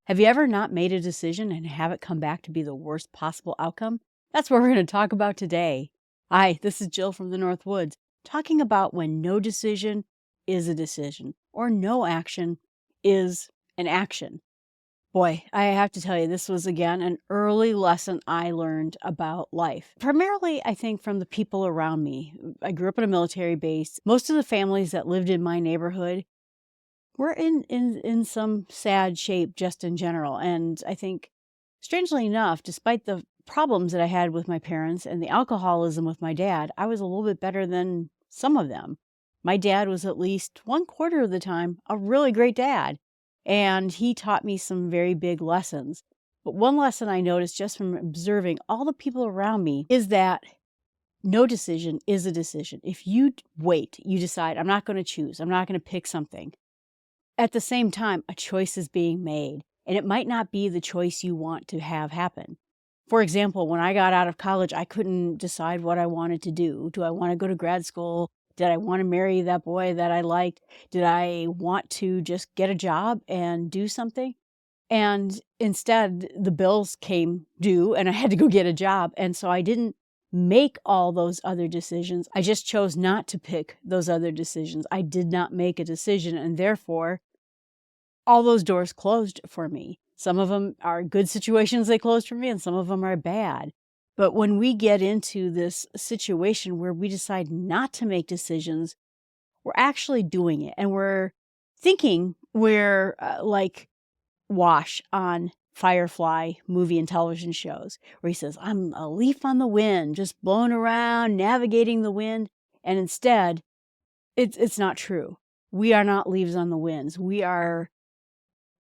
Have you ever not made a decision and have it come back to be the worst possible outcome? That's what we're going to talk about today. Hi, this is Jill from the North Woods, talking about when no decision is a decision or no action is an action. Boy, I have to tell you, this was again an early lesson I learned about life. Primarily, I think, from the people around me. I grew up in a military base. Most of the families that lived in my neighborhood were in some sad shape just in general. And I think, strangely enough, despite the problems that I had with my parents and the alcoholism with my dad, I was a little bit better than some of them. My dad was at least 1/4 of the time a really great dad, and he taught me some very big lessons. But one lesson I noticed just from observing all the people around me is that no decision is a decision. If you wait, you decide, I'm not going to choose, I'm not going to pick something. At the same time, a choice is being made, and it might not be the choice you want to have happen. For example, when I got out of college, I couldn't decide what I wanted to do. Do I want to go to grad school? Did I want to marry that boy that I liked? Did I want to just get a job and do something? And instead, the bills came due and I had to go get a job. And so I didn't make all those other decisions. I just chose not to pick those other decisions. I did not make a decision, and therefore, all those doors closed for me. Some of them are good situations they closed for me, and some of them are bad. But when we get into this situation where we decide not to make decisions, we're actually doing it. And we're thinking we're like Wash on Firefly movie and television shows, where he says, I'm a leaf on the wind, just blowing around, navigating the wind. And instead, it's not true. We are not leaves on the winds. We are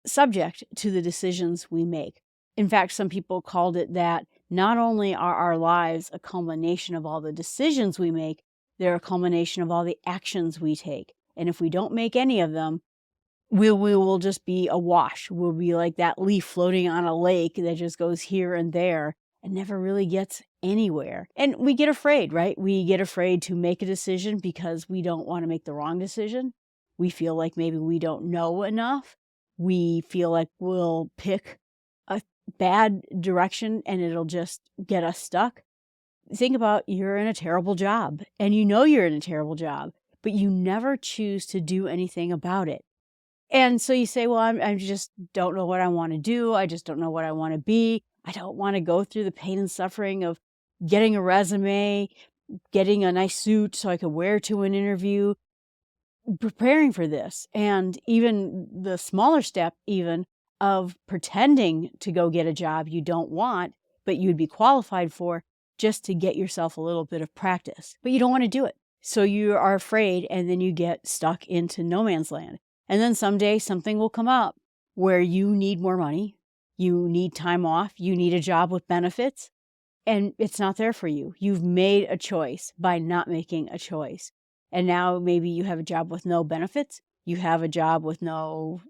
subject to the decisions we make. In fact, some people called it that not only are our lives a culmination of all the decisions we make, they're a culmination of all the actions we take. And if we don't make any of them, we will just be awash. We'll be like that leaf floating on a lake that just goes here and there and never really gets anywhere. And we get afraid, right? We get afraid to make a decision because we don't want to make the wrong decision. We feel like maybe we don't know enough. We feel like we'll pick a bad direction and it'll just get us stuck. Think about, you're in a terrible job and you know you're in a terrible job, but you never choose to do anything about it. And so you say, well, I just don't know what I want to do. I just don't know what I want to be. I don't want to go through the pain and suffering of getting a resume, getting a nice suit so I could wear to an interview, preparing for this. And even the smaller step even of pretending to go get a job you don't want, but you'd be qualified for, just to get yourself a little bit of practice. But you don't want to do it. So you are afraid, and then you get stuck into no man's land. And then someday something will come up where you need more money, you need time off, you need a job with benefits, and it's not there for you. You've made a choice by not making a choice. And now maybe you have a job with no benefits, you have a job with no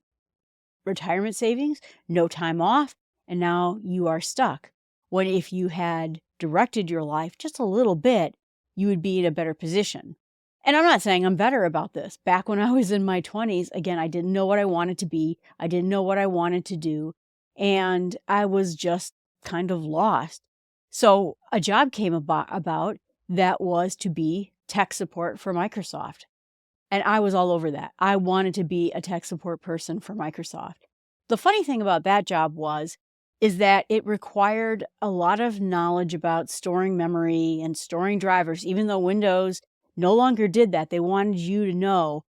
retirement savings, no time off, and now you are stuck. When if you had directed your life just a little bit, you would be in a better position. And I'm not saying I'm better about this. Back when I was in my 20s, again, I didn't know what I wanted to be. I didn't know what I wanted to do. And I was just kind of lost. So a job came about that was to be tech support for Microsoft. And I was all over that. I wanted to be a tech support person for Microsoft. The funny thing about that job is that it required a lot of knowledge about storing memory and storing drivers, even though Windows no longer did that. They wanted you to know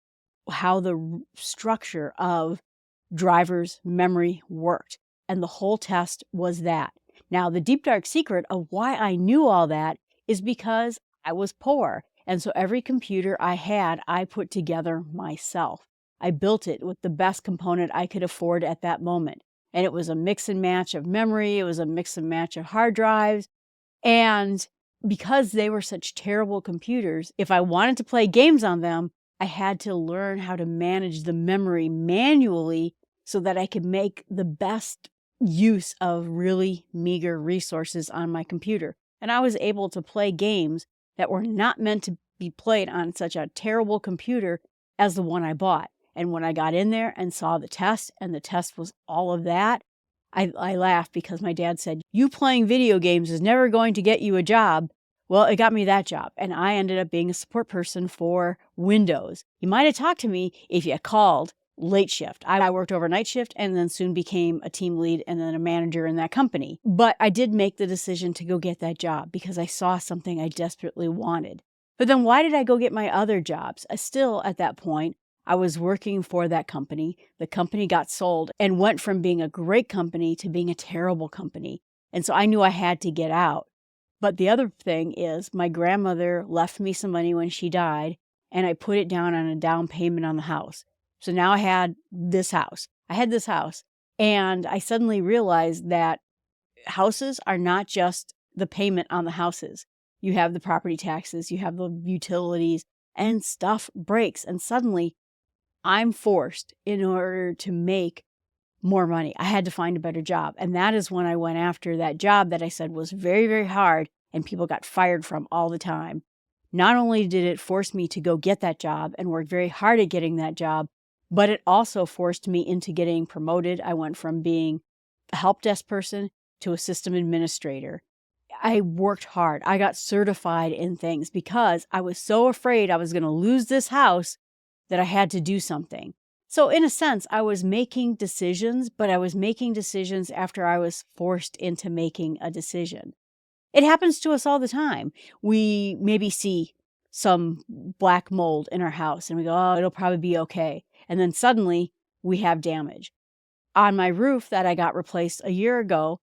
how the structure of drivers' memory worked. And the whole test was that. Now, the deep, dark secret of why I knew all that is because I was poor. And so every computer I had, I put together myself. I built it with the best component I could afford at that moment. And it was a mix and match of memory. It was a mix and match of hard drives. And because they were such terrible computers, if I wanted to play games on them, I had to learn how to manage the memory manually so that I could make the best use of really meager resources on my computer. And I was able to play games that were not meant to be played on such a terrible computer as the one I bought. And when I got in there and saw the test, and the test was all of that, I laughed because my dad said, "You playing video games is never going to get you a job." Well, it got me that job, and I ended up being a support person for Windows. You might have talked to me if you called late shift. I worked overnight shift and then soon became a team lead and then a manager in that company. But I did make the decision to go get that job because I saw something I desperately wanted. But then why did I go get my other jobs? Still, at that point, I was working for that company. The company got sold and went from being a great company to being a terrible company. And so I knew I had to get out. But the other thing is my grandmother left me some money when she died, and I put it down on a down payment on the house. So now I had this house. And I suddenly realized that houses are not just the payment on the houses. You have the property taxes, you have the utilities, and stuff breaks. And suddenly I'm forced, in order to make more money, I had to find a better job. And that is when I went after that job that I said was very, very hard and people got fired from all the time. Not only did it force me to go get that job and work very hard at getting that job, but it also forced me into getting promoted. I went from being a help desk person to a system administrator. I worked hard. I got certified in things because I was so afraid I was going to lose this house that I had to do something. So in a sense, I was making decisions, but I was making decisions after I was forced into making a decision. It happens to us all the time. We maybe see some black mold in our house and we go, oh, it'll probably be okay. And then suddenly we have damage. On my roof that I got replaced a year ago,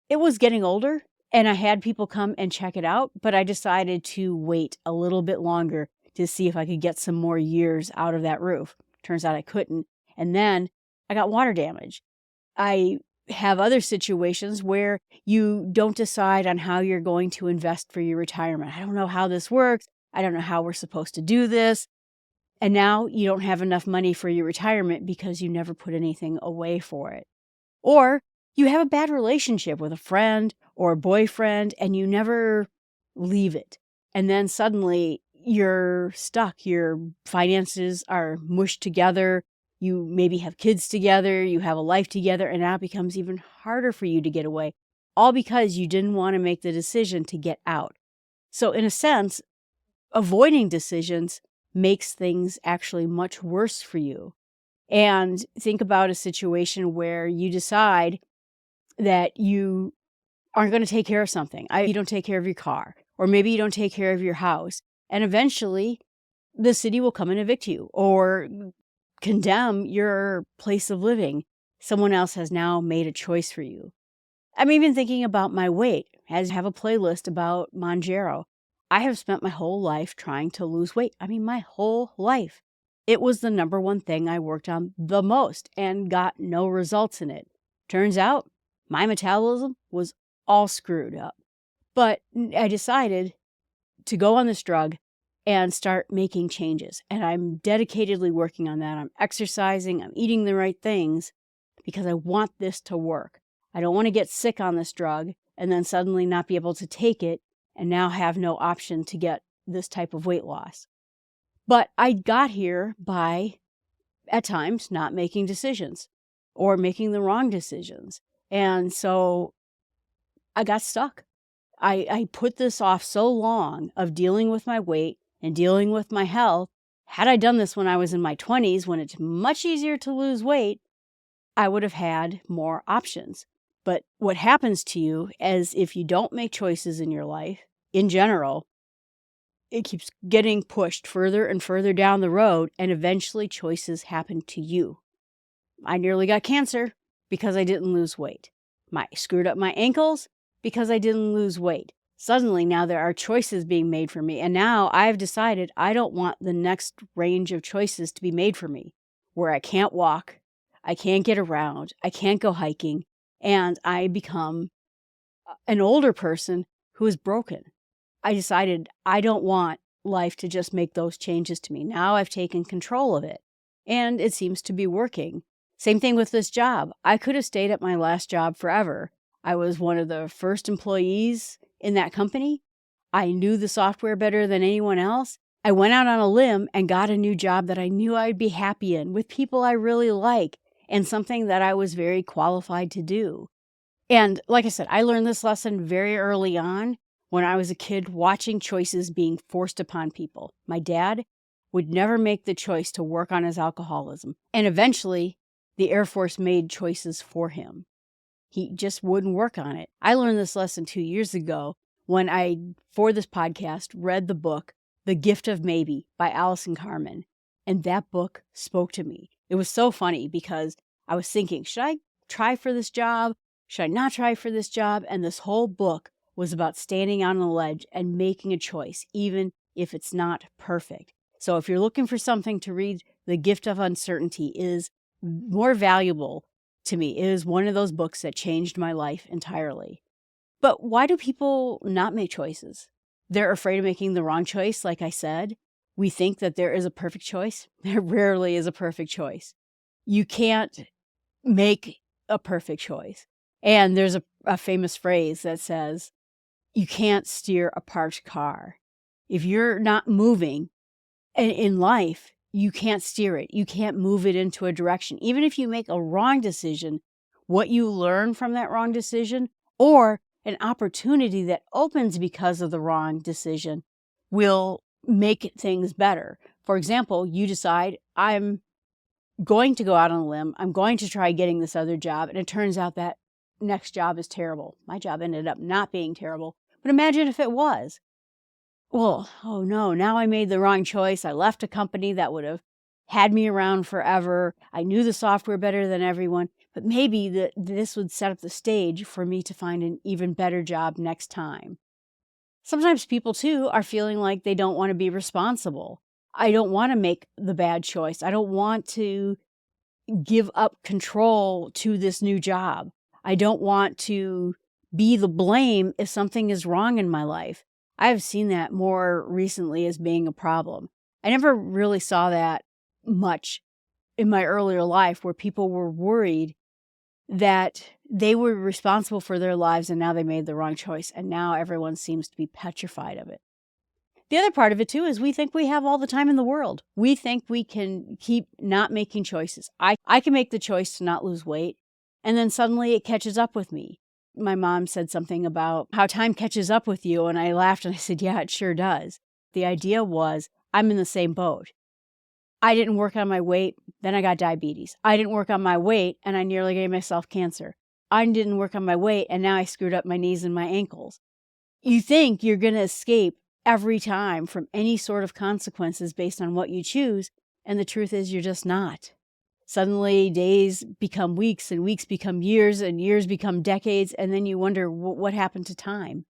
it was getting older and I had people come and check it out, but I decided to wait a little bit longer to see if I could get some more years out of that roof. Turns out I couldn't. And then I got water damage. I have other situations where you don't decide on how you're going to invest for your retirement. I don't know how this works. I don't know how we're supposed to do this. And now you don't have enough money for your retirement because you never put anything away for it. Or you have a bad relationship with a friend or a boyfriend and you never leave it. And then suddenly you're stuck. Your finances are mushed together. You maybe have kids together. You have a life together. And now it becomes even harder for you to get away. All because you didn't want to make the decision to get out. So in a sense, avoiding decisions makes things actually much worse for you. And think about a situation where you decide that you aren't going to take care of something. You don't take care of your car, or maybe you don't take care of your house. And eventually the city will come and evict you or condemn your place of living. Someone else has now made a choice for you. I'm even thinking about my weight. I have a playlist about Monjaro. I have spent my whole life trying to lose weight. My whole life. It was the number one thing I worked on the most and got no results in it. Turns out my metabolism was all screwed up. But I decided to go on this drug and start making changes. And I'm dedicatedly working on that. I'm exercising, I'm eating the right things because I want this to work. I don't want to get sick on this drug and then suddenly not be able to take it and now have no option to get this type of weight loss. But I got here by, at times, not making decisions or making the wrong decisions. And so I got stuck. I put this off so long of dealing with my weight and dealing with my health. Had I done this when I was in my 20s, when it's much easier to lose weight, I would have had more options. But what happens to you is if you don't make choices in your life, in general, it keeps getting pushed further and further down the road, and eventually choices happen to you. I nearly got cancer because I didn't lose weight. I screwed up my ankles because I didn't lose weight. Suddenly now there are choices being made for me, and now I've decided I don't want the next range of choices to be made for me, where I can't walk, I can't get around, I can't go hiking, and I become an older person who is broken. I decided I don't want life to just make those changes to me. Now I've taken control of it, and it seems to be working. Same thing with this job. I could have stayed at my last job forever. I was one of the first employees in that company. I knew the software better than anyone else. I went out on a limb and got a new job that I knew I'd be happy in with people I really like. and something that I was very qualified to do. And like I said, I learned this lesson very early on when I was a kid watching choices being forced upon people. My dad would never make the choice to work on his alcoholism. And eventually, the Air Force made choices for him. He just wouldn't work on it. I learned this lesson 2 years ago when I, for this podcast, read the book, The Gift of Maybe by Allison Carmen. And that book spoke to me. It was so funny because I was thinking, should I try for this job? Should I not try for this job? And this whole book was about standing on a ledge and making a choice, even if it's not perfect. So if you're looking for something to read, The Gift of Uncertainty is more valuable to me. It is one of those books that changed my life entirely. But why do people not make choices? They're afraid of making the wrong choice, like I said. We think that there is a perfect choice. There rarely is a perfect choice. You can't make a perfect choice. And there's a famous phrase that says, you can't steer a parked car. If you're not moving in life, you can't steer it. You can't move it into a direction. Even if you make a wrong decision, what you learn from that wrong decision or an opportunity that opens because of the wrong decision will make things better. For example, you decide, I'm going to go out on a limb. I'm going to try getting this other job. And it turns out that next job is terrible. My job ended up not being terrible. But imagine if it was. Well, oh no, now I made the wrong choice. I left a company that would have had me around forever. I knew the software better than everyone, but maybe this would set up the stage for me to find an even better job next time. Sometimes people too are feeling like they don't want to be responsible. I don't want to make the bad choice. I don't want to give up control to this new job. I don't want to be the blame if something is wrong in my life. I've seen that more recently as being a problem. I never really saw that much in my earlier life where people were worried that they were responsible for their lives and now they made the wrong choice. And now everyone seems to be petrified of it. The other part of it too is we think we have all the time in the world. We think we can keep not making choices. I can make the choice to not lose weight, and then suddenly it catches up with me. My mom said something about how time catches up with you, and I laughed and I said, yeah, it sure does. The idea was I'm in the same boat. I didn't work on my weight, then I got diabetes. I didn't work on my weight, and I nearly gave myself cancer. I didn't work on my weight, and now I screwed up my knees and my ankles. You think you're going to escape every time from any sort of consequences based on what you choose, and the truth is you're just not. Suddenly, days become weeks, and weeks become years, and years become decades, and then you wonder what happened to time.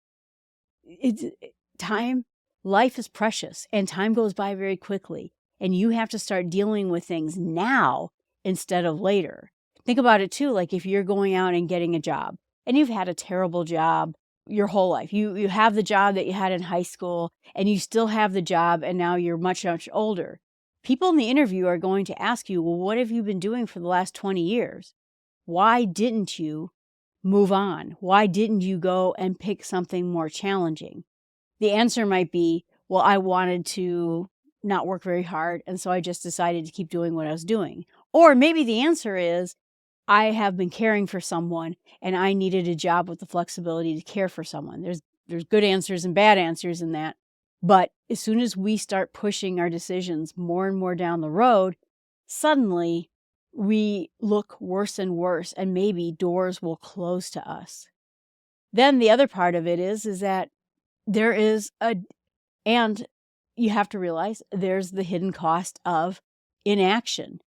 Life is precious, and time goes by very quickly, and you have to start dealing with things now instead of later. Think about it too, like if you're going out and getting a job, and you've had a terrible job your whole life. You have the job that you had in high school, and you still have the job, and now you're much, much older. People in the interview are going to ask you, well, what have you been doing for the last 20 years? Why didn't you move on? Why didn't you go and pick something more challenging? The answer might be, well, I wanted to not work very hard, and so I just decided to keep doing what I was doing. Or maybe the answer is, I have been caring for someone, and I needed a job with the flexibility to care for someone. There's good answers and bad answers in that. But as soon as we start pushing our decisions more and more down the road, suddenly we look worse and worse, and maybe doors will close to us. Then the other part of it is that there is and you have to realize there's the hidden cost of inaction.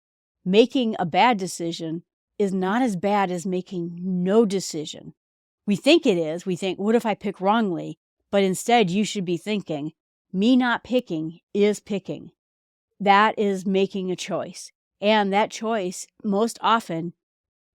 Making a bad decision is not as bad as making no decision. We think it is. We think, what if I pick wrongly? But instead, you should be thinking, me not picking is picking. That is making a choice. And that choice, most often,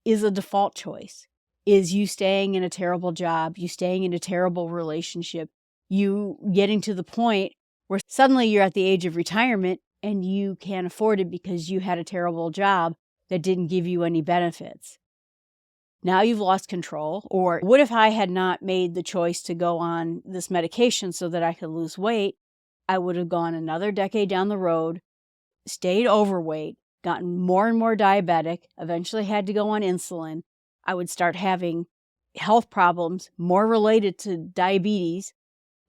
is a default choice. Is you staying in a terrible job, you staying in a terrible relationship, you getting to the point where suddenly you're at the age of retirement and you can't afford it because you had a terrible job that didn't give you any benefits. Now you've lost control. Or what if I had not made the choice to go on this medication so that I could lose weight? I would have gone another decade down the road, stayed overweight, gotten more and more diabetic, eventually had to go on insulin. I would start having health problems more related to diabetes,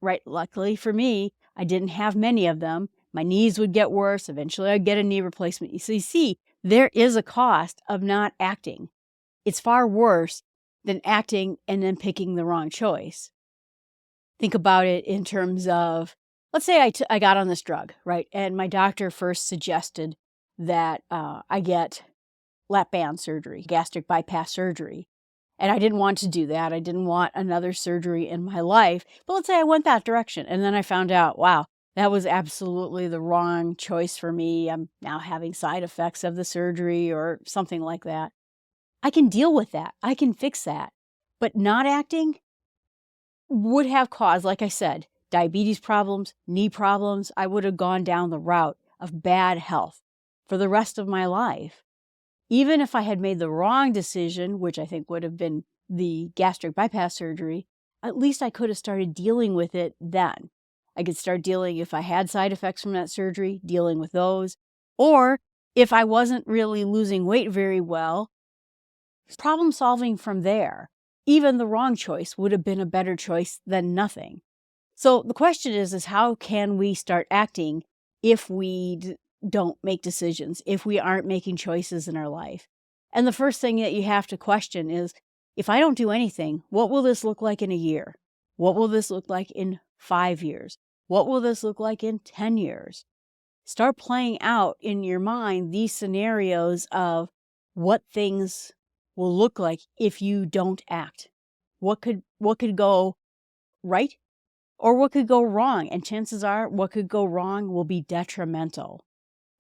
right? Luckily for me, I didn't have many of them. My knees would get worse. Eventually, I'd get a knee replacement. So you see, there is a cost of not acting. It's far worse than acting and then picking the wrong choice. Think about it in terms of, let's say I got on this drug, right? And my doctor first suggested that I get lap band surgery, gastric bypass surgery. And I didn't want to do that. I didn't want another surgery in my life. But let's say I went that direction. And then I found out, wow, that was absolutely the wrong choice for me. I'm now having side effects of the surgery or something like that. I can deal with that. I can fix that. But not acting would have caused, like I said, diabetes problems, knee problems. I would have gone down the route of bad health for the rest of my life. Even if I had made the wrong decision, which I think would have been the gastric bypass surgery, at least I could have started dealing with it then. I could start dealing, if I had side effects from that surgery, dealing with those. Or if I wasn't really losing weight very well, problem solving from there. Even the wrong choice would have been a better choice than nothing. So the question is how can we start acting if we don't make decisions, if we aren't making choices in our life? And the first thing that you have to question is, if I don't do anything, what will this look like in a year? What will this look like in 5 years? What will this look like in 10 years? Start playing out in your mind these scenarios of what things will look like if you don't act. What could go right or what could go wrong? And chances are what could go wrong will be detrimental.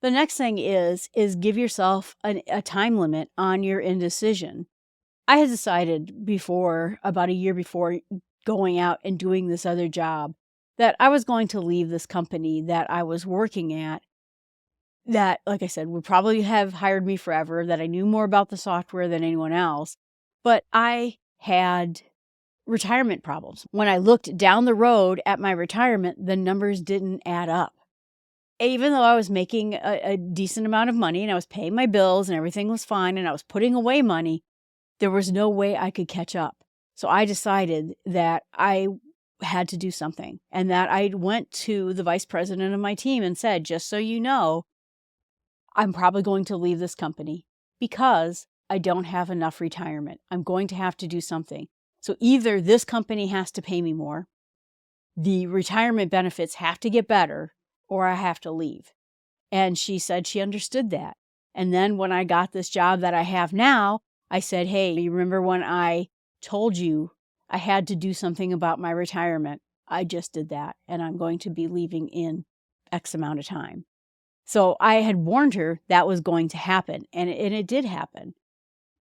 The next thing is give yourself a time limit on your indecision. I had decided about a year before going out and doing this other job, that I was going to leave this company that I was working at that, like I said, would probably have hired me forever, that I knew more about the software than anyone else. But I had retirement problems. When I looked down the road at my retirement, the numbers didn't add up. Even though I was making a decent amount of money and I was paying my bills and everything was fine and I was putting away money, there was no way I could catch up. So I decided that I had to do something, and that I went to the vice president of my team and said, just so you know, I'm probably going to leave this company because I don't have enough retirement. I'm going to have to do something. So either this company has to pay me more, the retirement benefits have to get better, or I have to leave. And she said she understood that. And then when I got this job that I have now, I said, hey, you remember when I told you I had to do something about my retirement? I just did that, and I'm going to be leaving in X amount of time. So I had warned her that was going to happen, and it did happen.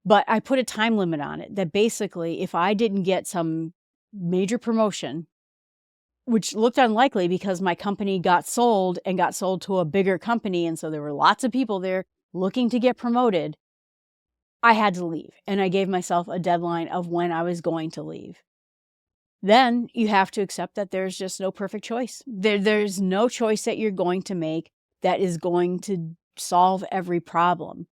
But I put a time limit on it, that basically if I didn't get some major promotion, which looked unlikely because my company got sold and got sold to a bigger company, and so there were lots of people there looking to get promoted, I had to leave. And I gave myself a deadline of when I was going to leave. Then you have to accept that there's just no perfect choice. There's no choice that you're going to make that is going to solve every problem.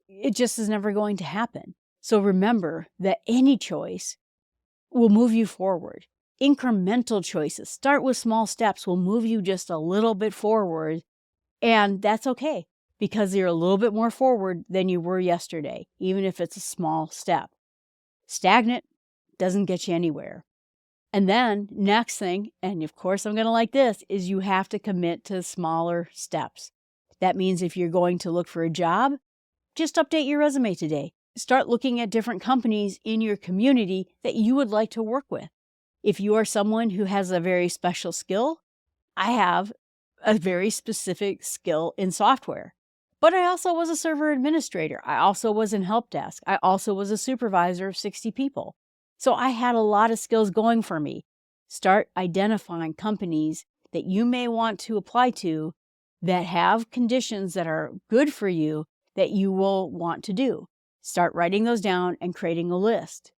It just is never going to happen. So remember that any choice will move you forward. Incremental choices, start with small steps, will move you just a little bit forward. And that's okay, because you're a little bit more forward than you were yesterday, even if it's a small step. Stagnant doesn't get you anywhere. And then next thing, and of course I'm going to like this, is you have to commit to smaller steps. That means if you're going to look for a job, just update your resume today. Start looking at different companies in your community that you would like to work with. If you are someone who has a very special skill, I have a very specific skill in software. But I also was a server administrator. I also was in help desk. I also was a supervisor of 60 people. So I had a lot of skills going for me. Start identifying companies that you may want to apply to that have conditions that are good for you that you will want to do. Start writing those down and creating a list.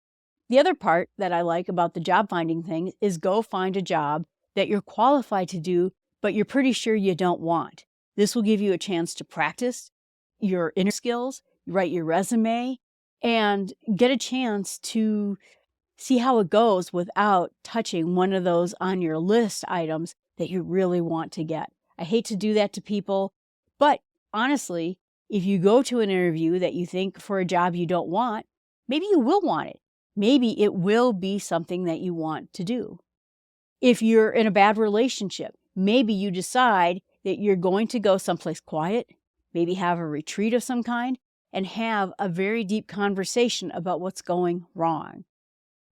The other part that I like about the job finding thing is go find a job that you're qualified to do, but you're pretty sure you don't want. This will give you a chance to practice, your inner skills, write your resume, and get a chance to see how it goes without touching one of those on your list items that you really want to get. I hate to do that to people, but honestly, if you go to an interview that you think for a job you don't want, maybe you will want it. Maybe it will be something that you want to do. If you're in a bad relationship, maybe you decide that you're going to go someplace quiet, maybe have a retreat of some kind, and have a very deep conversation about what's going wrong.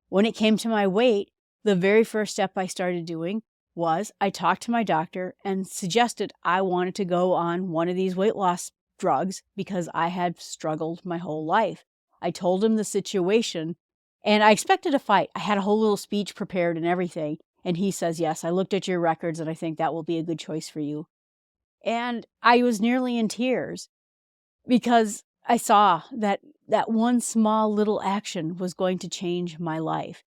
When it came to my weight, the very first step I started doing was I talked to my doctor and suggested I wanted to go on one of these weight loss drugs because I had struggled my whole life. I told him the situation and I expected a fight. I had a whole little speech prepared and everything. And he says, yes, I looked at your records and I think that will be a good choice for you. And I was nearly in tears because I saw that one small little action was going to change my life.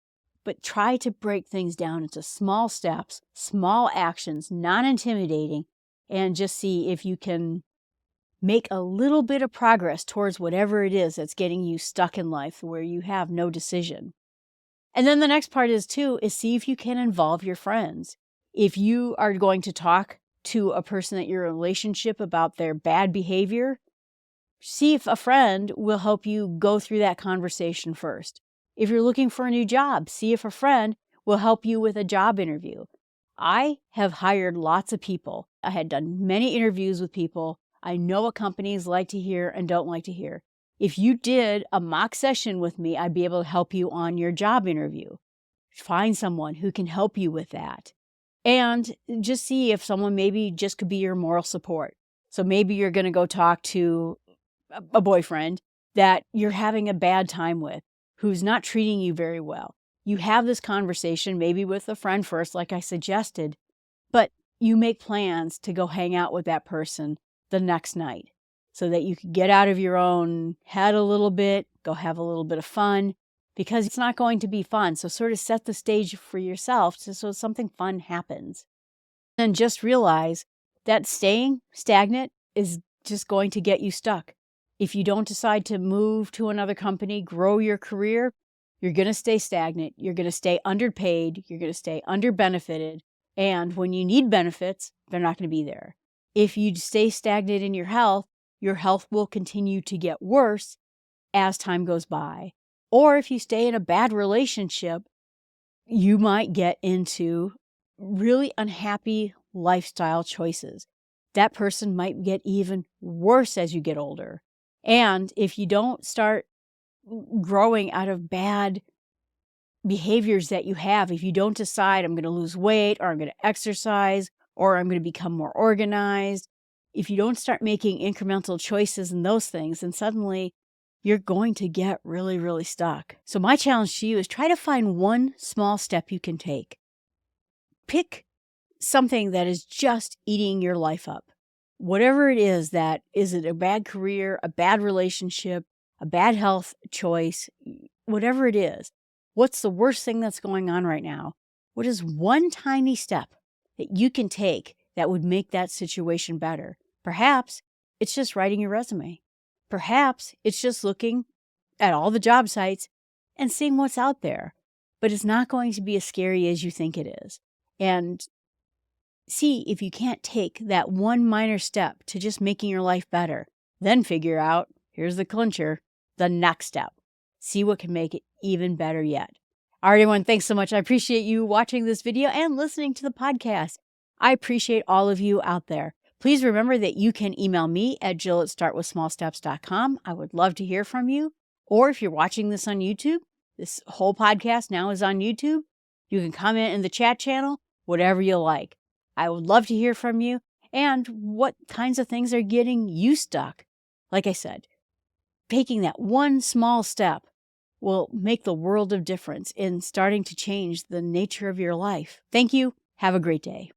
But try to break things down into small steps, small actions, non-intimidating, and just see if you can make a little bit of progress towards whatever it is that's getting you stuck in life where you have no decision. And then the next part is see if you can involve your friends. If you are going to talk to a person that you're in a relationship about their bad behavior, see if a friend will help you go through that conversation first. If you're looking for a new job, see if a friend will help you with a job interview. I have hired lots of people. I had done many interviews with people. I know what companies like to hear and don't like to hear. If you did a mock session with me, I'd be able to help you on your job interview. Find someone who can help you with that. And just see if someone maybe just could be your moral support. So maybe you're going to go talk to a boyfriend that you're having a bad time with, who's not treating you very well. You have this conversation maybe with a friend first, like I suggested, but you make plans to go hang out with that person the next night so that you can get out of your own head a little bit, go have a little bit of fun, because it's not going to be fun. So sort of set the stage for yourself so something fun happens. And just realize that staying stagnant is just going to get you stuck. If you don't decide to move to another company, grow your career, you're going to stay stagnant. You're going to stay underpaid. You're going to stay underbenefited. And when you need benefits, they're not going to be there. If you stay stagnant in your health will continue to get worse as time goes by. Or if you stay in a bad relationship, you might get into really unhappy lifestyle choices. That person might get even worse as you get older. And if you don't start growing out of bad behaviors that you have, if you don't decide I'm going to lose weight or I'm going to exercise or I'm going to become more organized, if you don't start making incremental choices in those things, then suddenly you're going to get really, really stuck. So my challenge to you is try to find one small step you can take. Pick something that is just eating your life up. Whatever it is, that is it a bad career, a bad relationship, a bad health choice, whatever it is, what's the worst thing that's going on right now? What is one tiny step that you can take that would make that situation better? Perhaps it's just writing your resume. Perhaps it's just looking at all the job sites and seeing what's out there. But it's not going to be as scary as you think it is. And see if you can't take that one minor step to just making your life better. Then figure out, here's the clincher, the next step. See what can make it even better yet. All right, everyone, thanks so much. I appreciate you watching this video and listening to the podcast. I appreciate all of you out there. Please remember that you can email me at jill@startwithsmallsteps.com. I would love to hear from you. Or if you're watching this on YouTube, this whole podcast now is on YouTube. You can comment in the chat channel, whatever you like. I would love to hear from you and what kinds of things are getting you stuck. Like I said, taking that one small step will make the world of difference in starting to change the nature of your life. Thank you. Have a great day.